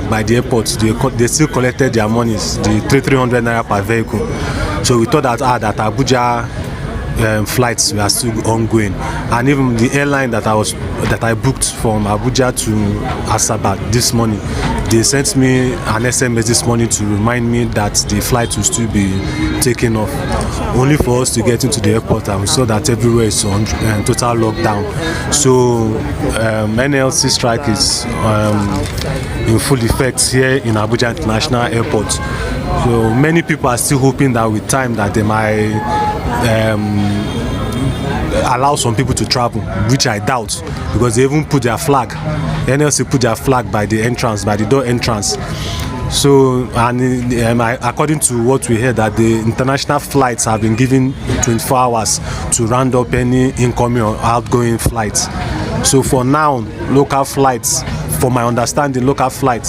by the airport, they still collected their monies, the 300 naira per vehicle. So we thought that that Abuja flights were still ongoing, and even the airline that I booked from Abuja to Asaba this morning, they sent me an SMS this morning to remind me that the flight will still be taken off, only for us to get into the airport and we saw that everywhere is on total lockdown. So NLC strike is in full effect here in Abuja International Airport. So many people are still hoping that with time that they might allow some people to travel, which I doubt, because they even put their flag. NLC put their flag by the entrance, by the door entrance. So, and according to what we heard, that the international flights have been given 24 hours to round up any incoming or outgoing flights. So for now, local flights, for my understanding, local flights